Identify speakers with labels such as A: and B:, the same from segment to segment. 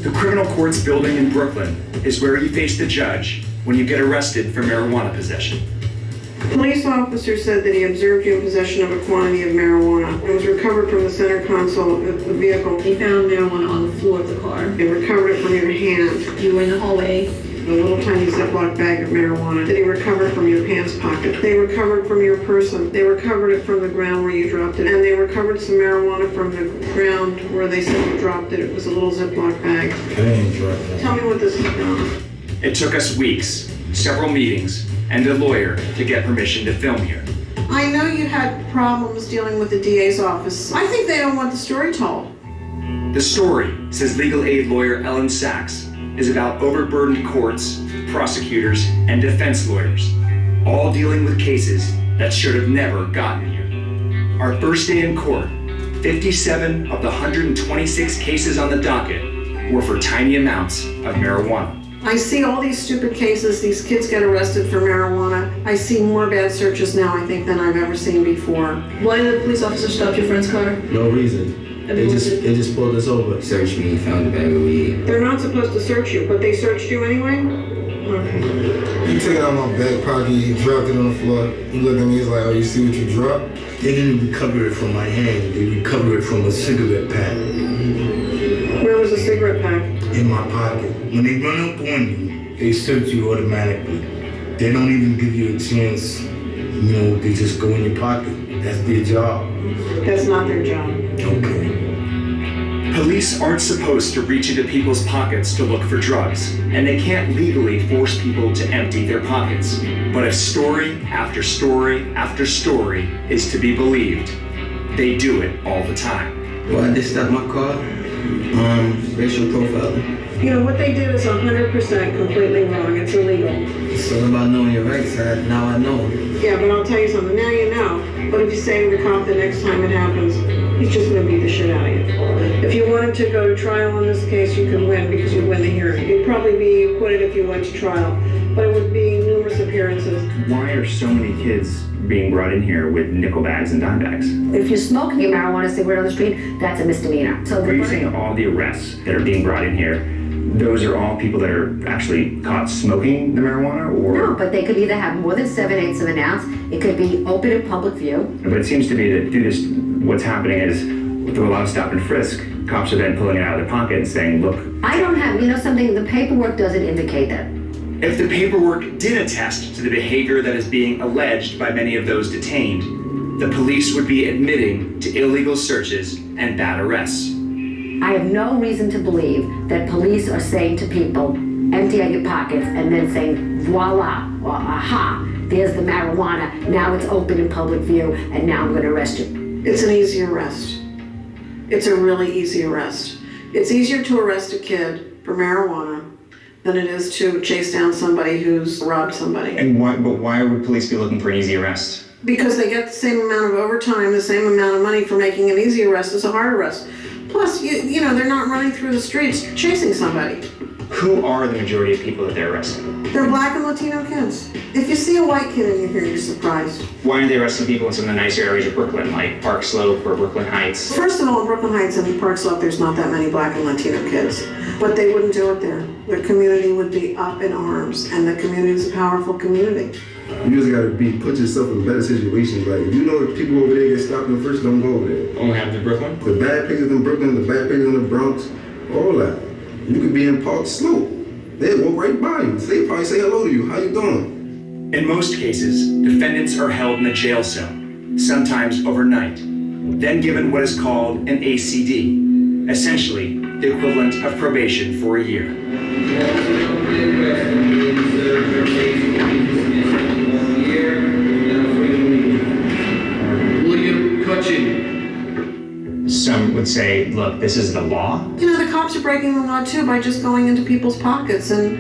A: The criminal courts building in Brooklyn is where you face the judge when you get arrested for marijuana possession.
B: A police officer said that he observed you in possession of a quantity of marijuana. It was recovered from the center console of the vehicle.
C: They found marijuana on the floor of the car.
B: They recovered it from your hand.
C: You were in the hallway.
B: A little tiny Ziploc bag of marijuana that he recovered from your pants pocket. They recovered from your person. They recovered it from the ground where you dropped it. And they recovered some marijuana from the ground where they said you dropped it. It was a little Ziploc bag.
D: I didn't drop that.
B: Tell me what this is about.
A: It took us weeks, several meetings, and a lawyer to get permission to film here.
B: I know you had problems dealing with the DA's office. I think they don't want the story told.
A: The story, says legal aid lawyer Ellen Sachs, is about overburdened courts, prosecutors, and defense lawyers, all dealing with cases that should have never gotten here. Our first day in court, 57 of the 126 cases on the docket were for tiny amounts of marijuana.
B: I see all these stupid cases, these kids get arrested for marijuana. I see more bad searches now, I think, than I've ever seen before.
C: Why did the police officer stop your friend's car?
D: No reason. They just pulled us over.
E: Searched me, found the bag of weed.
B: They're not supposed to search you, but they searched you anyway? Okay.
F: He took it out of my back pocket, he dropped it on the floor. He looked at me, he's like, oh, you see what you dropped?
D: They didn't recover it from my hand. They recovered it from a cigarette pack
B: Where was the cigarette pack?
D: in my pocket. When they run up on you, they search you automatically. They don't even give you a chance. You know, they just go in your pocket. That's their job.
B: That's not their job.
D: Okay.
A: Police aren't supposed to reach into people's pockets to look for drugs, and they can't legally force people to empty their pockets. But if story after story after story is to be believed, they do it all the time.
E: Why'd they stop my car? Racial profiling.
B: You know, what they did is 100% completely wrong. It's illegal.
E: It's all about knowing your rights. Now I know.
B: Yeah, but I'll tell you something. Now you know. But if you say to the cop the next time it happens, he's just going to beat the shit out of you. If you wanted to go to trial on this case, you could win because you'd win the hearing. You'd probably be acquitted if you went to trial, but it would be numerous appearances.
A: Why are so many kids being brought in here with nickel bags and dime bags?
G: If you're smoking your marijuana cigarette on the street, that's a misdemeanor. So
A: Are you saying all the arrests that are being brought in here, those are all people that are actually caught smoking the marijuana, or?
G: No, but they could either have more than 7/8 of an ounce. It could be open in public view.
A: But it seems to be that through this, what's happening is through a lot of stop and frisk, cops are then pulling it out of their pocket and saying, look.
G: I don't have, you know something, the paperwork doesn't indicate that.
A: If the paperwork did attest to the behavior that is being alleged by many of those detained, the police would be admitting to illegal searches and bad arrests.
G: I have no reason to believe that police are saying to people, empty out your pockets, and then saying, voila, or aha, there's the marijuana, now it's open in public view, and now I'm going to arrest you.
B: It's an easy arrest. It's a really easy arrest. It's easier to arrest a kid for marijuana than it is to chase down somebody who's robbed somebody.
A: And why would police be looking for an easy arrest?
B: Because they get the same amount of overtime, the same amount of money for making an easy arrest as a hard arrest. Plus, you know, they're not running through the streets chasing somebody.
A: Who are the majority of people that they're arresting?
B: They're black and Latino kids. If you see a white kid in here, you're surprised.
A: Why aren't they arresting people in some of the nicer areas of Brooklyn, like Park Slope or Brooklyn Heights?
B: First of all, in Brooklyn Heights and Park Slope, there's not that many black and Latino kids. But they wouldn't do it there. The community would be up in arms, and the community is a powerful community.
F: You just gotta put yourself in better situations. Like, if you know if people over there get stopped in first, don't go over there.
A: Only happens in Brooklyn?
F: The bad places in Brooklyn, the bad places in the Bronx, all that. You could be in Park Slope. They'll walk right by you. They probably say hello to you. How you doing?
A: In most cases, defendants are held in a jail cell, sometimes overnight, then given what is called an ACD, essentially the equivalent of probation for a year. Some would say, look, this is the law.
B: You know, the cops are breaking the law too by just going into people's pockets and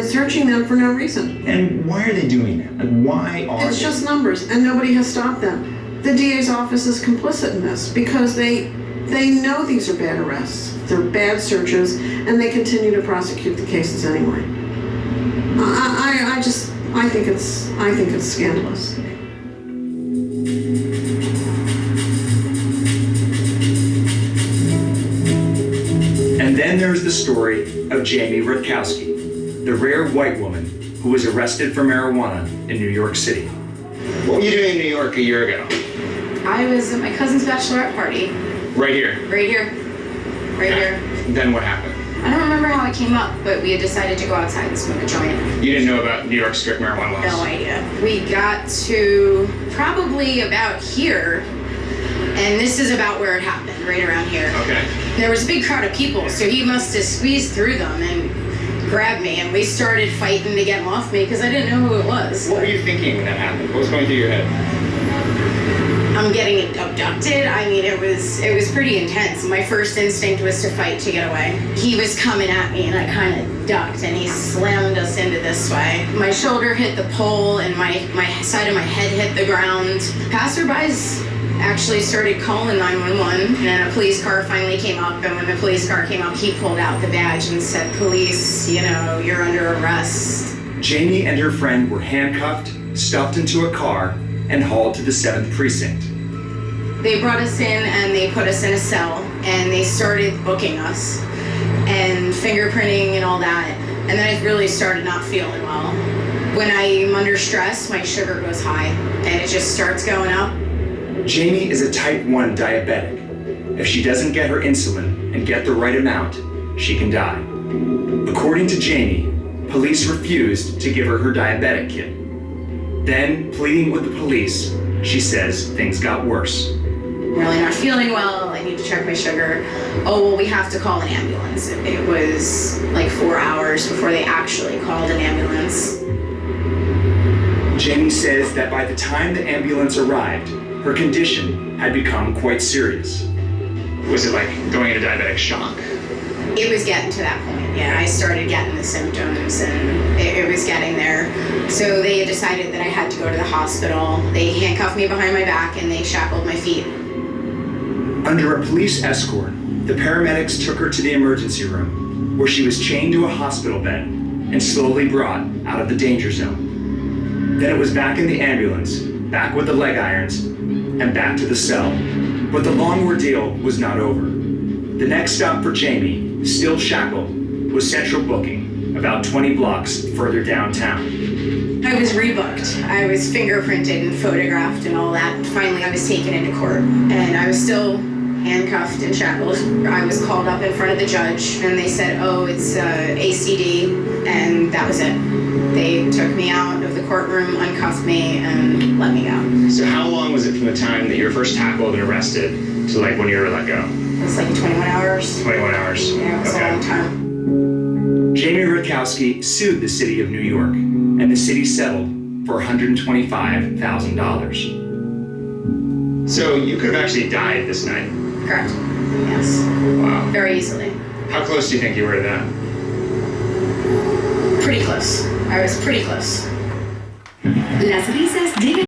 B: searching them for no reason.
A: And why are they doing that? Like, why are
B: It's just numbers, and nobody has stopped them. The DA's office is complicit in this because they know these are bad arrests. They're bad searches, and they continue to prosecute the cases anyway. I think it's scandalous. And
A: then there is the story of Jamie Rutkowski, the rare white woman who was arrested for marijuana in New York City.
H: What were you doing in New York a year ago?
I: I was at my cousin's bachelorette party.
H: Right here.
I: Right here. Right here.
H: Then what happened?
I: I don't remember how it came up, but we had decided to go outside and smoke a joint.
H: You didn't know about New York's strict marijuana laws?
I: No idea. We got to probably about here, and this is about where it happened, right around here.
H: Okay.
I: There was a big crowd of people, so he must have squeezed through them and grabbed me, and we started fighting to get him off me because I didn't know who it was.
H: What were you thinking when that happened? What was going through your head?
I: I'm getting abducted. I mean, it was pretty intense. My first instinct was to fight to get away. He was coming at me and I kind of ducked and he slammed us into this way. My shoulder hit the pole and my side of my head hit the ground. Passerbys actually started calling 911 and then a police car finally came up, and when the police car came up, he pulled out the badge and said, "Police, you know, you're under arrest."
A: Jamie and her friend were handcuffed, stuffed into a car, and hauled to the 7th Precinct.
I: They brought us in and they put us in a cell and they started booking us and fingerprinting and all that. And then I really started not feeling well. When I'm under stress, my sugar goes high and it just starts going up.
A: Jamie is a type 1 diabetic. If she doesn't get her insulin and get the right amount, she can die. According to Jamie, police refused to give her her diabetic kit. Then, pleading with the police, she says things got worse.
I: I'm really not feeling well, I need to check my sugar. Oh, well, we have to call an ambulance. It was like 4 hours before they actually called an ambulance.
A: Jamie says that by the time the ambulance arrived, her condition had become quite serious.
H: Was it like going into diabetic shock?
I: It was getting to that point, yeah. I started getting the symptoms and it was getting there. So they had decided that I had to go to the hospital. They handcuffed me behind my back and they shackled my feet.
A: Under a police escort, the paramedics took her to the emergency room, where she was chained to a hospital bed and slowly brought out of the danger zone. Then it was back in the ambulance, back with the leg irons, and back to the cell. But the long ordeal was not over. The next stop for Jamie, still shackled, was Central Booking, about 20 blocks further downtown.
I: I was rebooked. I was fingerprinted and photographed and all that. Finally, I was taken into court and I was still handcuffed and shackled. I was called up in front of the judge and they said, "Oh, it's ACD," and that was it. They took me out of the courtroom, uncuffed me, and let me go.
H: So how long was it from the time that you were first tackled and arrested to like when you were let go?
I: It was like 21 hours.
H: 21 hours.
I: Yeah, it was a long time.
A: Jamie Rutkowski sued the city of New York, and the city settled for $125,000.
H: So you could have actually died this night.
I: Correct. Yes.
H: Wow.
I: Very easily.
H: How close do you think you were to that?
I: Pretty close. I was pretty close.
J: Las risas llegan